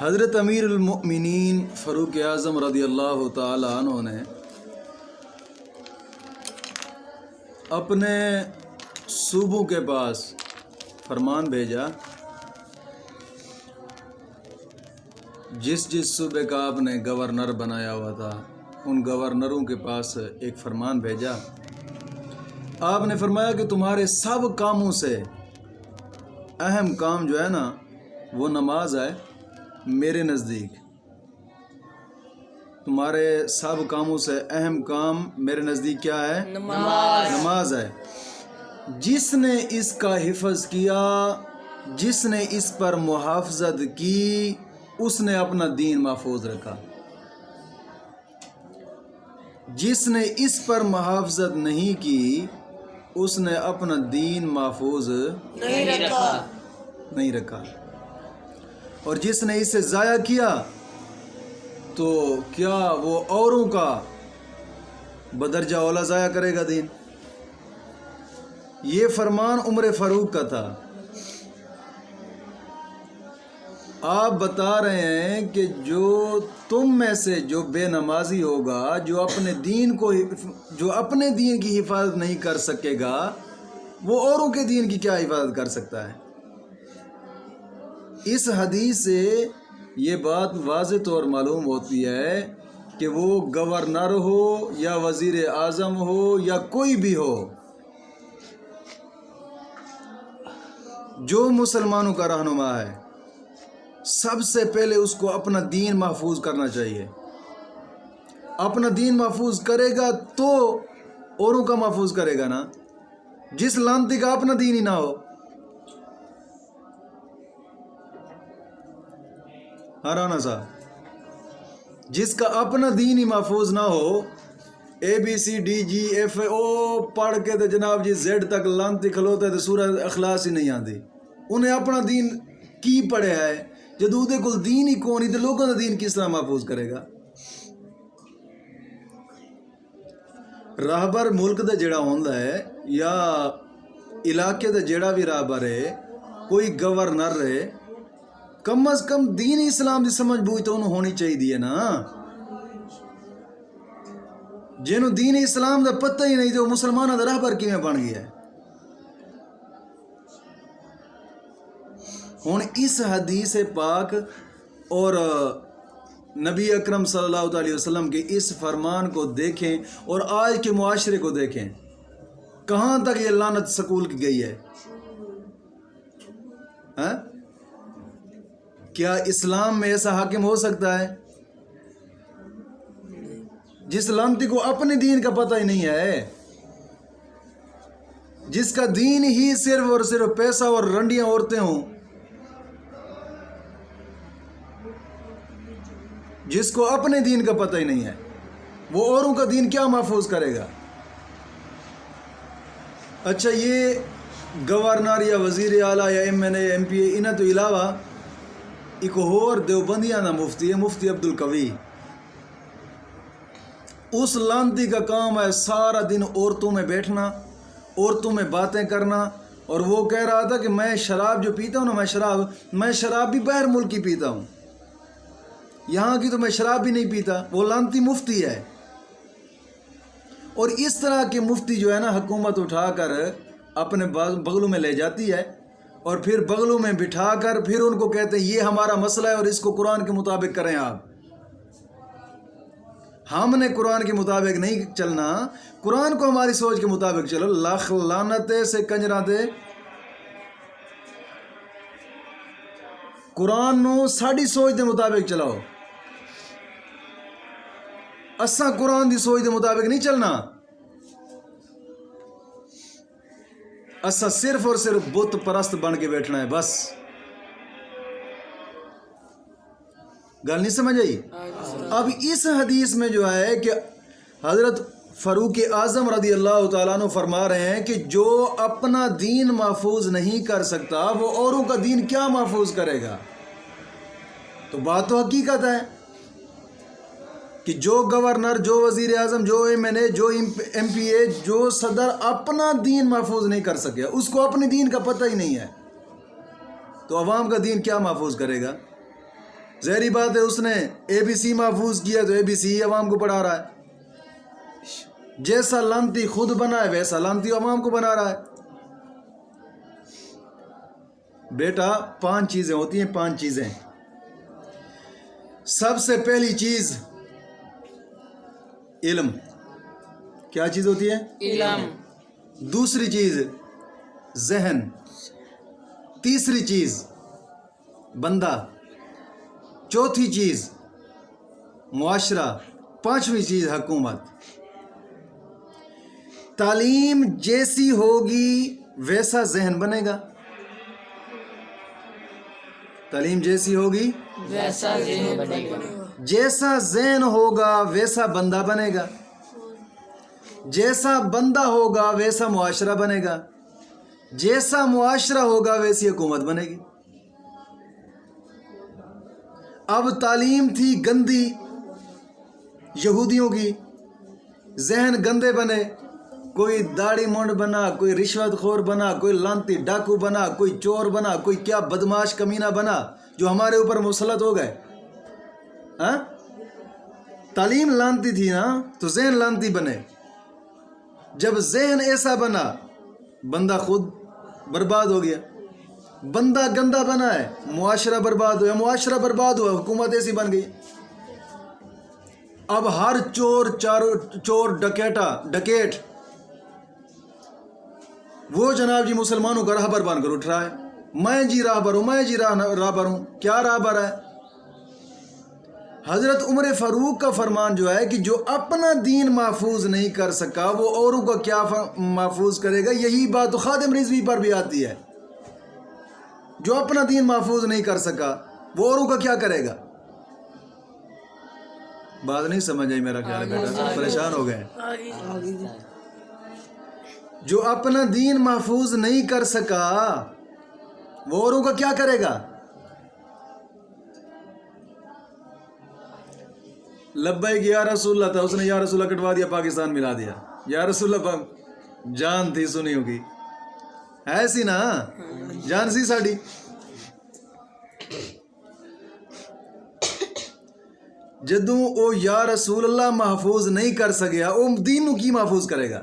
حضرت امیر المؤمنین فاروق اعظم رضی اللہ تعالی عنہ نے اپنے صوبوں کے پاس فرمان بھیجا، جس صوبے کا آپ نے گورنر بنایا ہوا تھا ان گورنروں کے پاس ایک فرمان بھیجا۔ آپ نے فرمایا کہ تمہارے سب کاموں سے اہم کام جو ہے نا وہ نماز ہے میرے نزدیک۔ تمہارے سب کاموں سے اہم کام میرے نزدیک کیا ہے؟ نماز ہے۔ جس نے اس کا حفظ کیا، جس نے اس پر محافظت کی، اس نے اپنا دین محفوظ رکھا۔ جس نے اس پر محافظت نہیں کی اس نے اپنا دین محفوظ نہیں رکھا۔ اور جس نے اسے ضائع کیا تو کیا وہ اوروں کا بدرجہ اولا ضائع کرے گا دین؟ یہ فرمان عمر فاروق کا تھا۔ آپ بتا رہے ہیں کہ جو تم میں سے جو بے نمازی ہوگا، جو اپنے دین کی حفاظت نہیں کر سکے گا، وہ اوروں کے دین کی کیا حفاظت کر سکتا ہے؟ اس حدیث سے یہ بات واضح طور معلوم ہوتی ہے کہ وہ گورنر ہو یا وزیر اعظم ہو یا کوئی بھی ہو، جو مسلمانوں کا رہنما ہے، سب سے پہلے اس کو اپنا دین محفوظ کرنا چاہیے۔ اپنا دین محفوظ کرے گا تو اوروں کا محفوظ کرے گا نا۔ جس لانتی کا اپنا دین ہی نہ ہو، ہرانا صاحب، جس کا اپنا دین ہی محفوظ نہ ہو، ABCDGF پڑھ کے تو جناب جی Z تک لانتی کھلوتا ہے تو سورہ اخلاص ہی نہیں آتی۔ انہیں اپنا دین کی پڑھے ہے، جدو دے کل دین ہی کون ہی تو لوگوں کا دین کس طرح محفوظ کرے گا؟ راہبر ملک دا جڑا ہوندا ہے یا علاقے دا جڑا بھی راہبر ہے، کوئی گورنر رہے، کم از کم دین اسلام دی سمجھ بوجھ تو انہوں ہونی چاہیے دی ہے نا۔ جنہوں دین اسلام دا پتہ ہی نہیں تو مسلمانہ دا راہبر کیویں بن گیا ہے؟ ہن اس حدیث پاک اور نبی اکرم صلی اللہ علیہ وسلم کے اس فرمان کو دیکھیں اور آج کے معاشرے کو دیکھیں، کہاں تک یہ لعنت سکول کی گئی ہے؟ کیا اسلام میں ایسا حاکم ہو سکتا ہے؟ جس لعنتی کو اپنے دین کا پتہ ہی نہیں ہے، جس کا دین ہی صرف اور صرف پیسہ اور رنڈیاں عورتیں ہوں، جس کو اپنے دین کا پتہ ہی نہیں ہے، وہ اوروں کا دین کیا محفوظ کرے گا؟ اچھا، یہ گورنر یا وزیر اعلیٰ یا MNA MPA انہاں تو علاوہ ایک اور دیوبندیاں دا مفتی ہے، مفتی عبدالقوی۔ اس لانتی کا کام ہے سارا دن عورتوں میں بیٹھنا، عورتوں میں باتیں کرنا، اور وہ کہہ رہا تھا کہ میں شراب جو پیتا ہوں نا، میں شراب بھی باہر ملک کی پیتا ہوں، یہاں کی تو میں شراب بھی نہیں پیتا۔ وہ لانتی مفتی ہے۔ اور اس طرح کے مفتی جو ہے نا، حکومت اٹھا کر اپنے بغلوں میں لے جاتی ہے اور پھر بغلوں میں بٹھا کر پھر ان کو کہتے ہیں یہ ہمارا مسئلہ ہے اور اس کو قرآن کے مطابق کریں آپ۔ ہم نے قرآن کے مطابق نہیں چلنا، قرآن کو ہماری سوچ کے مطابق چلو۔ لاکھ لعنتے سے کنجراں دے، قرآن نو ساڑی سوچ دے مطابق چلاؤ۔ اساں قرآن دی سوچ دے مطابق نہیں چلنا، اساں صرف اور صرف بت پرست بن کے بیٹھنا ہے بس۔ گل نہیں سمجھ آئی؟ اب اس حدیث میں جو ہے کہ حضرت فاروق اعظم رضی اللہ تعالیٰ عنہ فرما رہے ہیں کہ جو اپنا دین محفوظ نہیں کر سکتا وہ اوروں کا دین کیا محفوظ کرے گا؟ تو بات تو حقیقت ہے کہ جو گورنر، جو وزیر اعظم، جو MNA، جو MPA، جو صدر اپنا دین محفوظ نہیں کر سکے، اس کو اپنے دین کا پتہ ہی نہیں ہے، تو عوام کا دین کیا محفوظ کرے گا؟ ظاہری بات ہے اس نے ABC محفوظ کیا تو ABC ہی عوام کو پڑھا رہا ہے. جیسا لانتی خود بنا ہے ویسا لانتی عوام کو بنا رہا ہے. بیٹا 5 چیزیں ہوتی ہیں، 5 چیزیں. سب سے پہلی چیز علم. کیا چیز ہوتی ہے؟ علم. دوسری چیز ذہن. تیسری چیز بندہ. چوتھی چیز معاشرہ. 5ویں چیز حکومت. تعلیم جیسی ہوگی ویسا ذہن بنے گا. تعلیم جیسی ہوگی ویسا ذہن بنے گا. جیسا ذہن ہوگا ویسا بندہ بنے گا. جیسا بندہ ہوگا ویسا معاشرہ بنے گا. جیسا معاشرہ ہوگا ویسی حکومت بنے گی. اب تعلیم تھی گندی یہودیوں کی، ذہن گندے بنے، کوئی داڑھی مونڈ بنا، کوئی رشوت خور بنا، کوئی لانتی ڈاکو بنا، کوئی چور بنا، کوئی کیا بدماش کمینہ بنا جو ہمارے اوپر مسلط ہو گئے. ہاں تعلیم لانتی تھی نا تو ذہن لانتی بنے. جب ذہن ایسا بنا بندہ خود برباد ہو گیا. بندہ گندا بنا ہے معاشرہ برباد ہوا. معاشرہ برباد ہوا حکومت ایسی بن گئی. اب ہر چور ڈکیٹ وہ جناب جی مسلمانوں کا راہبر بن کر اٹھ رہا ہے. میں جی راہبر ہوں، میں جی راہبر ہوں. کیا راہبر ہے؟ حضرت عمر فاروق کا فرمان جو ہے کہ جو اپنا دین محفوظ نہیں کر سکا وہ اوروں کا کیا محفوظ کرے گا. یہی بات تو خادم رضوی پر بھی آتی ہے. جو اپنا دین محفوظ نہیں کر سکا وہ اوروں کا کیا کرے گا. بات نہیں سمجھ آئی میرا خیال ہے بیٹا، پریشان ہو گئے. جو اپنا دین محفوظ نہیں کر سکا وہ اوروں کا کیا کرے گا. لبیک یا رسول اللہ تھا، اس نے یا رسول اللہ کٹوا دیا، پاکستان ملا دیا. یا رسول اللہ جان تھی سنی ہوگی، ایسی نا جان سی ساڑی. جدوں او یا رسول اللہ محفوظ نہیں کر سکیا او دین نو کی محفوظ کرے گا.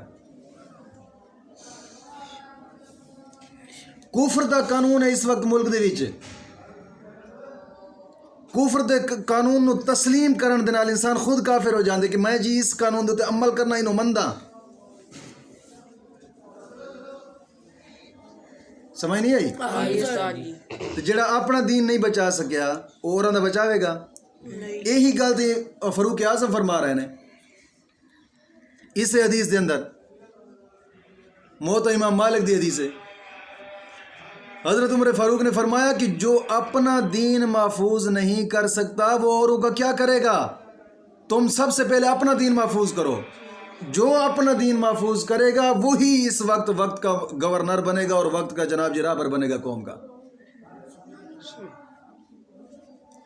کفر دا قانون ہے اس وقت ملک دے وچ. کفر دے قانون نو تسلیم کرن دے نال انسان خود کافر ہو جاندے کہ میں جی اس قانون دے تے عمل کرنا اینو مندا. سمجھ نہیں آئی؟ تو جڑا اپنا دین نہیں بچا سکیا وہ اوراں دا بچاوے گا. یہی گل تے فاروق اعظم فرما رہے ہیں اس حدیث دے اندر. موت امام مالک دی حدیث ہے. حضرت عمر فاروق نے فرمایا کہ جو اپنا دین محفوظ نہیں کر سکتا وہ اوروں کا کیا کرے گا. تم سب سے پہلے اپنا دین محفوظ کرو. جو اپنا دین محفوظ کرے گا وہی اس وقت کا گورنر بنے گا اور وقت کا جناب جی راہبر بنے گا قوم کا.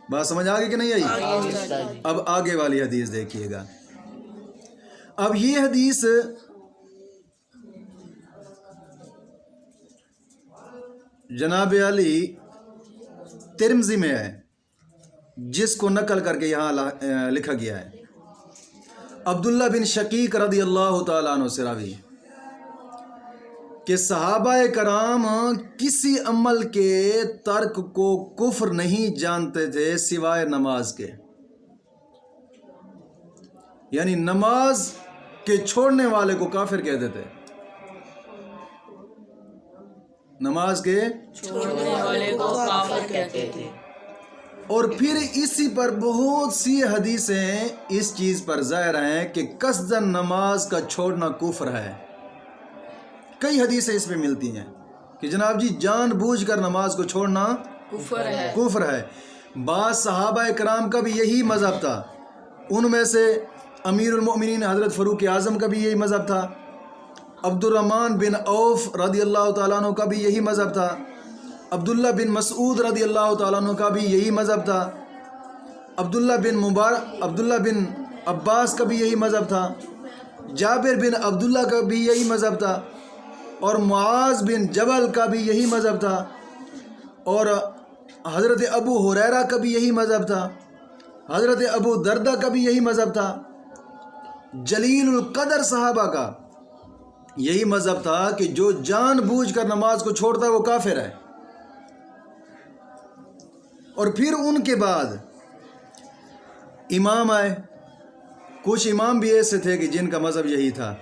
بات سمجھ آگے کہ نہیں آئی؟ اب آگے والی حدیث دیکھیے گا. اب یہ حدیث جناب علی ترمذی میں ہے جس کو نقل کر کے یہاں لکھا گیا ہے. عبداللہ بن شقیق رضی اللہ تعالیٰ عنہ سے راوی کہ صحابہ کرام کسی عمل کے ترک کو کفر نہیں جانتے تھے سوائے نماز کے. یعنی نماز کے چھوڑنے والے کو کافر کہتے تھے. نماز کے چھوڑنے والے کو کافر کہتے تھے. اور پھر اسی پر بہت سی حدیثیں اس چیز پر ظاہر ہیں کہ قصداً نماز کا چھوڑنا کفر ہے. کئی حدیثیں اس میں ملتی ہیں کہ جناب جی جان بوجھ کر نماز کو چھوڑنا کفر ہے. بعض صحابہ کرام کا بھی یہی مذہب تھا. ان میں سے امیر المؤمنین حضرت فاروق اعظم کا بھی یہی مذہب تھا. عبد الرحمن بن عوف رضی اللہ تعالیٰ عنہ کا بھی یہی مذہب تھا. عبداللہ بن مسعود رضی اللہ تعالیٰ عنہ کا بھی یہی مذہب تھا. عبداللہ بن عباس کا بھی یہی مذہب تھا. جابر بن عبداللہ کا بھی یہی مذہب تھا. اور معاذ بن جبل کا بھی یہی مذہب تھا. اور حضرت ابو ہریرہ کا بھی یہی مذہب تھا، حضرت ابو دردہ کا بھی یہی مذہب تھا، جلیل القدر صحابہ کا یہی مذہب تھا کہ جو جان بوجھ کر نماز کو چھوڑتا ہے وہ کافر ہے۔ اور پھر ان کے بعد امام آئے، کچھ امام بھی ایسے تھے کہ جن کا مذہب یہی تھا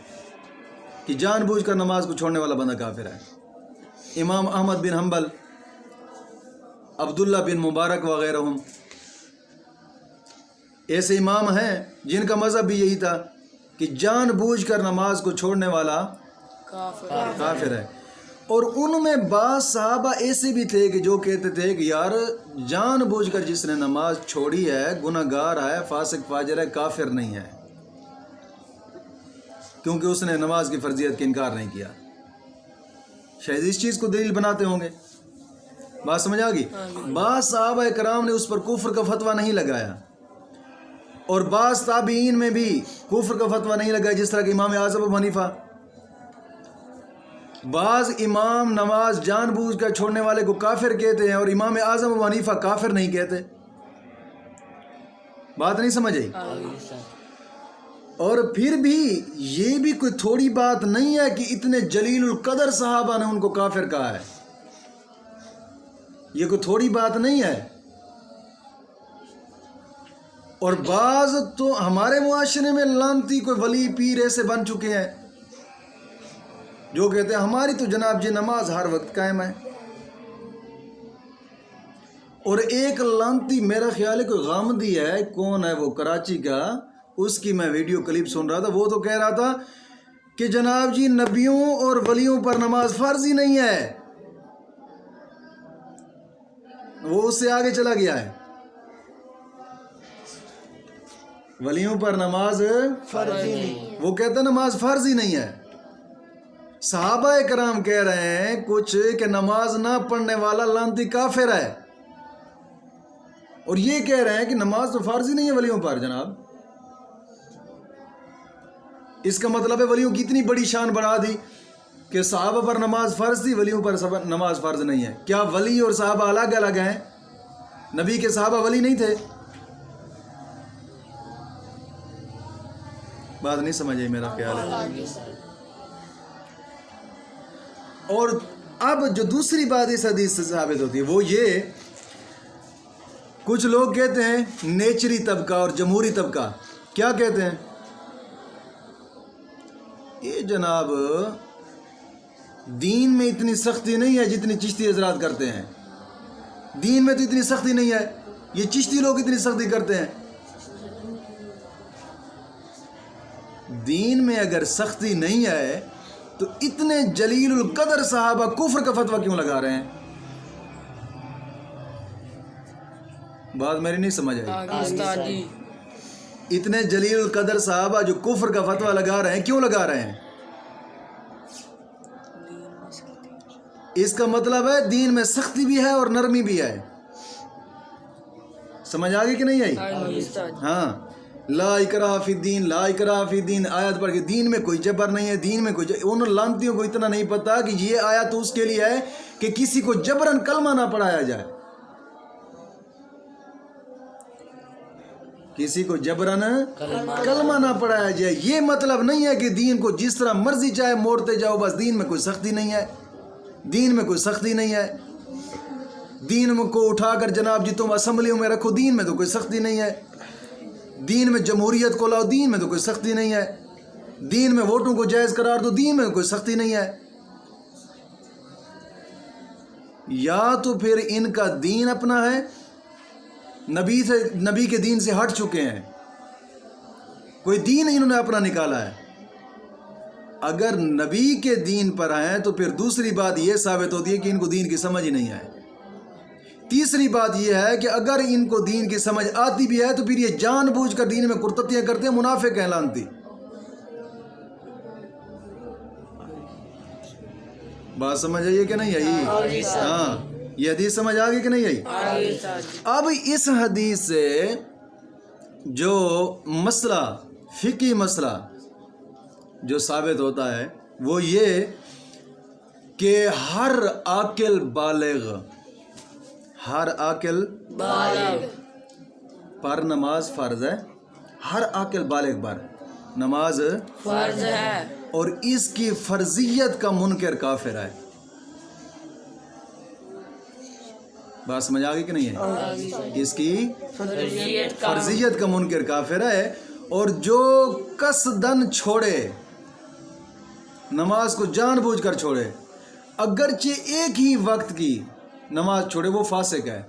کہ جان بوجھ کر نماز کو چھوڑنے والا بندہ کافر ہے۔ امام احمد بن حنبل، عبداللہ بن مبارک وغیرہ ایسے امام ہیں جن کا مذہب بھی یہی تھا کہ جان بوجھ کر نماز کو چھوڑنے والا کافر ہے۔ اور ان میں بعض صحابہ ایسے بھی تھے کہ جو کہتے تھے کہ یار جان بوجھ کر جس نے نماز چھوڑی ہے گناہ گار ہے، فاسق فاجر ہے، کافر نہیں ہے، کیونکہ اس نے نماز کی فرضیت کا انکار نہیں کیا۔ شاید اس چیز کو دلیل بناتے ہوں گے، بات سمجھ آ گئی؟ بعض صحابہ کرام نے اس پر کفر کا فتویٰ نہیں لگایا، اور بعض تابعین میں بھی کفر کا فتویٰ نہیں لگایا، جس طرح کہ امام اعظم ابو حنیفہ۔ بعض امام نماز جان بوجھ کر چھوڑنے والے کو کافر کہتے ہیں اور امام اعظم ابو حنیفہ کافر نہیں کہتے۔ بات نہیں سمجھ آئی؟ اور پھر بھی یہ بھی کوئی تھوڑی بات نہیں ہے کہ اتنے جلیل القدر صحابہ نے ان کو کافر کہا ہے، یہ کوئی تھوڑی بات نہیں ہے۔ اور بعض تو ہمارے معاشرے میں لعنتی کوئی ولی پیر ایسے بن چکے ہیں جو کہتے ہیں ہماری تو جناب جی نماز ہر وقت قائم ہے۔ اور ایک لعنتی میرا خیال ہے کوئی غامدی ہے، کون ہے وہ، کراچی کا، اس کی میں ویڈیو کلپ سن رہا تھا، وہ تو کہہ رہا تھا کہ جناب جی نبیوں اور ولیوں پر نماز فرض ہی نہیں ہے، وہ اس سے آگے چلا گیا ہے، ولیوں پر نماز فرض ہی نہیں، وہ کہتا ہے نماز فرض ہی نہیں ہے۔ صحابہ کرام کہہ رہے ہیں کچھ کہ نماز نہ پڑھنے والا لعنتی کافر ہے، اور یہ کہہ رہے ہیں کہ نماز تو فرض ہی نہیں ہے ولیوں پر۔ جناب اس کا مطلب ہے ولیوں کی اتنی بڑی شان بڑھا دی کہ صحابہ پر نماز فرض تھی، ولیوں پر نماز فرض نہیں ہے۔ کیا ولی اور صحابہ الگ الگ ہیں؟ نبی کے صحابہ ولی نہیں تھے؟ بات نہیں سمجھ آئی میرا خیال ہے۔ اور اب جو دوسری بات اس حدیث سے ثابت ہوتی ہے وہ یہ، کچھ لوگ کہتے ہیں نیچری طبقہ اور جمہوری طبقہ، کیا کہتے ہیں؟ یہ جناب دین میں اتنی سختی نہیں ہے جتنی چشتی حضرات کرتے ہیں، دین میں تو اتنی سختی نہیں ہے، یہ چشتی لوگ اتنی سختی کرتے ہیں۔ دین میں اگر سختی نہیں ہے تو اتنے جلیل القدر صحابہ کفر کا فتویٰ کیوں لگا رہے ہیں؟ بات میری نہیں سمجھ آئی؟ اتنے جلیل القدر صحابہ جو کفر کا فتویٰ لگا رہے ہیں، کیوں لگا رہے ہیں؟ اس کا مطلب ہے دین میں سختی بھی ہے اور نرمی بھی ہے۔ سمجھ آگئی کہ نہیں آئی؟ ہاں، لا اکراہ فی الدین، لا اکراہ فی الدین آیت پڑھ کے دین میں کوئی جبر نہیں ہے، دین میں کوئی ان لعنتیوں کو اتنا نہیں پتا کہ یہ آیت تو اس کے لیے ہے کہ کسی کو جبرن کلمہ نہ پڑھایا جائے، کسی کو جبرن کلمہ نہ پڑھایا جائے۔ یہ مطلب نہیں ہے کہ دین کو جس طرح مرضی چاہے موڑتے جاؤ، بس دین میں کوئی سختی نہیں ہے، دین میں کوئی سختی نہیں ہے، دین کو اٹھا کر جناب جی تم اسمبلیوں میں رکھو، دین میں تو کوئی سختی نہیں ہے، دین میں جمہوریت کو لاؤ، دین میں تو کوئی سختی نہیں ہے، دین میں ووٹوں کو جائز قرار دو، دین میں کوئی سختی نہیں ہے۔ یا تو پھر ان کا دین اپنا ہے، نبی کے دین سے ہٹ چکے ہیں، کوئی دین انہوں نے اپنا نکالا ہے۔ اگر نبی کے دین پر آئیں تو پھر دوسری بات یہ ثابت ہوتی ہے کہ ان کو دین کی سمجھ ہی نہیں ہے۔ تیسری بات یہ ہے کہ اگر ان کو دین کی سمجھ آتی بھی ہے تو پھر یہ جان بوجھ کر دین میں کرتتیاں کرتے ہیں، منافق ہیں لعنتی۔ بات سمجھ آئیے کہ نہیں آئی؟ ہاں، یہ حدیث سمجھ آ گئی کہ نہیں آئی؟ اب اس حدیث سے جو مسئلہ، فقہی مسئلہ جو ثابت ہوتا ہے وہ یہ کہ ہر عاقل بالغ، ہر عاقل بالغ پر نماز فرض ہے، ہر عاقل بالغ پر نماز، فرض ہے، اور اس کی فرضیت کا منکر کافر ہے۔ بات سمجھ آ گئی کہ نہیں ہے؟ اس کی فرضیت کا فرضیت کا منکر کافر ہے، اور جو قصدن چھوڑے، نماز کو جان بوجھ کر چھوڑے، اگرچہ ایک ہی وقت کی نماز چھوڑے، وہ فاسق ہے،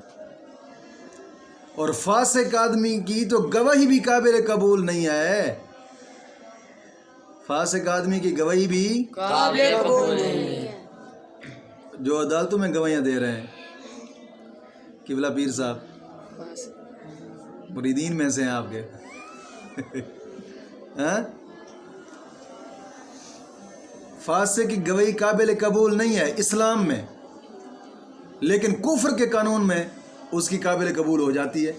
اور فاسق آدمی کی تو گواہی بھی قابل قبول نہیں ہے، فاسق آدمی کی گواہی بھی، قابل قبول نہیں ہے۔ جو عدالتوں میں گواہیاں دے رہے ہیں، قبلہ پیر صاحب مریدین میں سے ہیں آپ کے ہاں؟ فاسق کی گواہی قابل قبول نہیں ہے اسلام میں، لیکن کفر کے قانون میں اس کی قابل قبول ہو جاتی ہے۔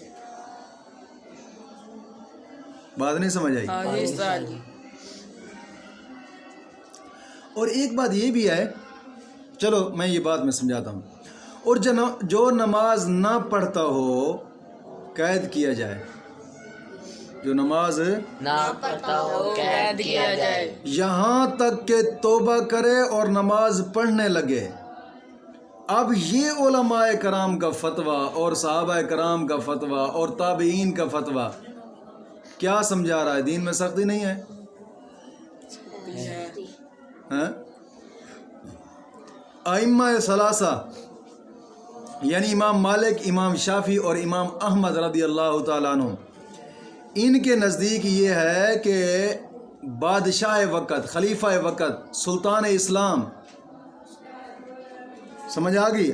بات نہیں سمجھ آئی؟ آگے استاد جی۔ اور ایک بات یہ بھی ہے، چلو میں یہ بات میں سمجھاتا ہوں، اور جو نماز نہ پڑھتا ہو قید کیا جائے، جو نماز نہ پڑھتا ہو قید کیا جائے، یہاں تک کہ توبہ کرے اور نماز پڑھنے لگے۔ اب یہ علماء کرام کا فتویٰ اور صحابہ کرام کا فتویٰ اور تابعین کا فتویٰ کیا سمجھا رہا ہے؟ دین میں سختی نہیں ہے، ہاں؟ ائمہ ثلاثہ یعنی امام مالک، امام شافعی اور امام احمد رضی اللہ تعالیٰ عنہ، ان کے نزدیک یہ ہے کہ بادشاہ وقت، خلیفہ وقت، سلطان اسلام، سمجھ آ گئی؟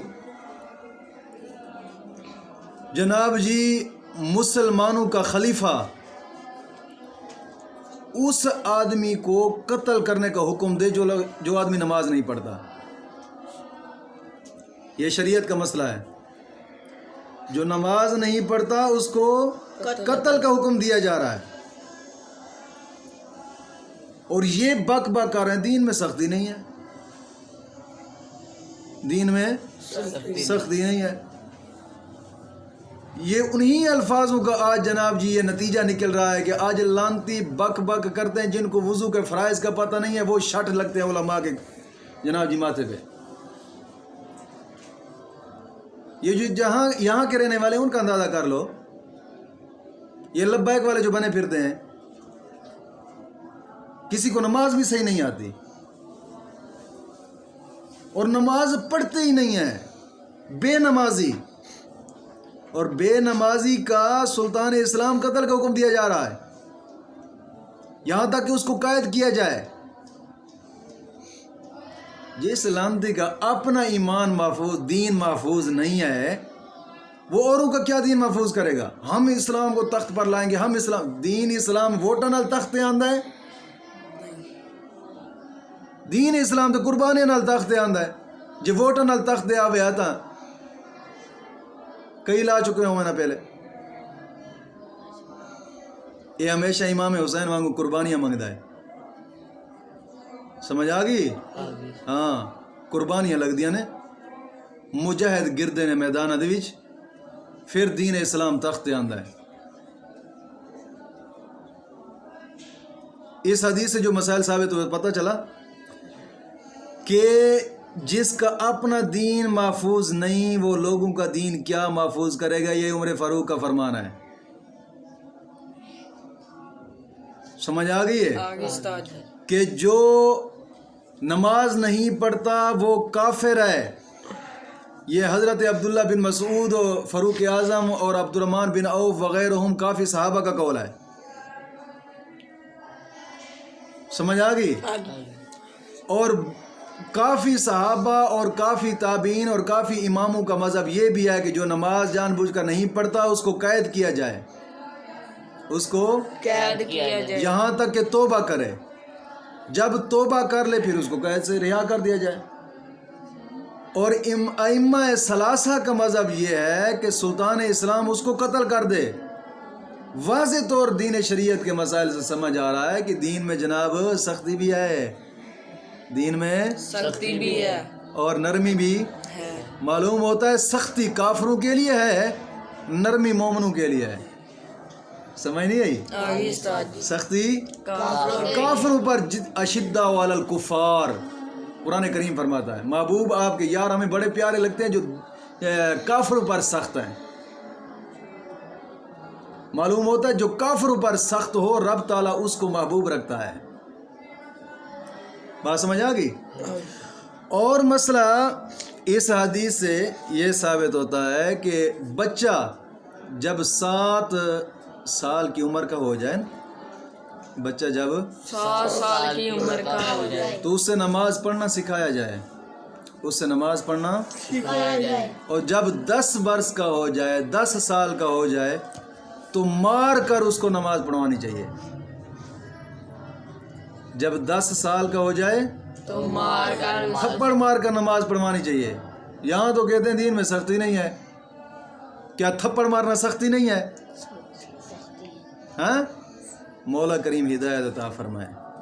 جناب جی مسلمانوں کا خلیفہ اس آدمی کو قتل کرنے کا حکم دے جو آدمی نماز نہیں پڑھتا۔ یہ شریعت کا مسئلہ ہے، جو نماز نہیں پڑھتا اس کو قتل کا حکم دیا جا رہا ہے، اور یہ بک کر رہے ہیں دین میں سختی نہیں ہے، دین میں سختی نہیں ہے۔ یہ انہی الفاظوں کا آج جناب جی یہ نتیجہ نکل رہا ہے کہ آج لانتی بک کرتے ہیں، جن کو وضو کے فرائض کا پتہ نہیں ہے، وہ شٹ لگتے ہیں علماء کے جناب جی ماتھے پہ۔ یہ جو یہاں کے رہنے والے ان کا اندازہ کر لو، یہ لبیک والے جو بنے پھرتے ہیں، کسی کو نماز بھی صحیح نہیں آتی اور نماز پڑھتے ہی نہیں ہیں، بے نمازی، اور بے نمازی کا سلطان اسلام قتل کا حکم دیا جا رہا ہے، یہاں تک کہ اس کو قید کیا جائے۔ جس لانتی کا اپنا ایمان محفوظ، دین محفوظ نہیں ہے، وہ اوروں کا کیا دین محفوظ کرے گا؟ ہم اسلام کو تخت پر لائیں گے، ہم اسلام ووٹاں نال تخت آندا ہے، دین اسلام تو قربانی نال تخت آندا ہے، جی ووٹاں نال تخت آوے آتا کئی لا چکے ہوں نا پہلے۔ یہ ہمیشہ امام حسین وانگو قربانیاں منگتا ہے، سمجھ آ گئی؟ ہاں قربانیاں لگ دیا نے، مجاہد گردے نے میدان دے وچ، پھر دین اسلام تخت آندا ہے۔ اس حدیث سے جو مسائل ثابت ہوئے پتہ چلا کہ جس کا اپنا دین محفوظ نہیں، وہ لوگوں کا دین کیا محفوظ کرے گا؟ یہ عمر فاروق کا فرمان ہے، سمجھ آ گئی ہے؟ کہ جو نماز نہیں پڑھتا وہ کافر ہے۔ یہ حضرت عبداللہ بن مسعود اور فاروق اعظم اور عبد الرحمن بن عوف وغیرہ کافی صحابہ کا قول ہے، سمجھ آ گئی؟ اور کافی صحابہ اور کافی تابعین اور کافی اماموں کا مذہب یہ بھی ہے کہ جو نماز جان بوجھ کر نہیں پڑھتا اس کو قید کیا جائے، اس کو قید کیا جائے، یہاں تک کہ توبہ کرے، جب توبہ کر لے پھر اس کو قید سے رہا کر دیا جائے۔ اور ائمہ ثلاثہ کا مذہب یہ ہے کہ سلطان اسلام اس کو قتل کر دے۔ واضح طور دین شریعت کے مسائل سے سمجھ آ رہا ہے کہ دین میں جناب سختی بھی ہے، دین میں سختی بھی ہے، اور نرمی بھی ہے معلوم ہوتا ہے سختی کافروں کے لیے ہے، نرمی مومنوں کے لیے ہے. سمجھ نہیں آئی؟ آہستہ جی سختی کافروں کافروں پر اشداء علی الکفار قرآن کریم فرماتا ہے. محبوب آپ کے یار ہمیں بڑے پیارے لگتے ہیں جو کافروں پر سخت ہیں. معلوم ہوتا ہے جو کافروں پر سخت ہو رب تعالیٰ اس کو محبوب رکھتا ہے. بات سمجھ آ گئی؟ اور مسئلہ اس حدیث سے یہ ثابت ہوتا ہے کہ بچہ جب 7 سال کی عمر کا ہو جائے، بچہ جب 7 سال کی عمر کا ہو جائے تو اس سے نماز پڑھنا سکھایا جائے، اس سے نماز پڑھنا. سکھایا جائے اور جب 10 برس کا ہو جائے، 10 سال کا ہو جائے تو مار کر اس کو نماز پڑھوانی چاہیے. جب 10 سال کا ہو جائے تو مار کر تھپڑ مار کر نماز پڑھوانی چاہیے. یہاں تو کہتے ہیں دین میں سختی نہیں ہے. کیا تھپڑ مارنا سختی نہیں ہے؟ ہاں؟ مولا کریم ہدایت عطا فرمائے.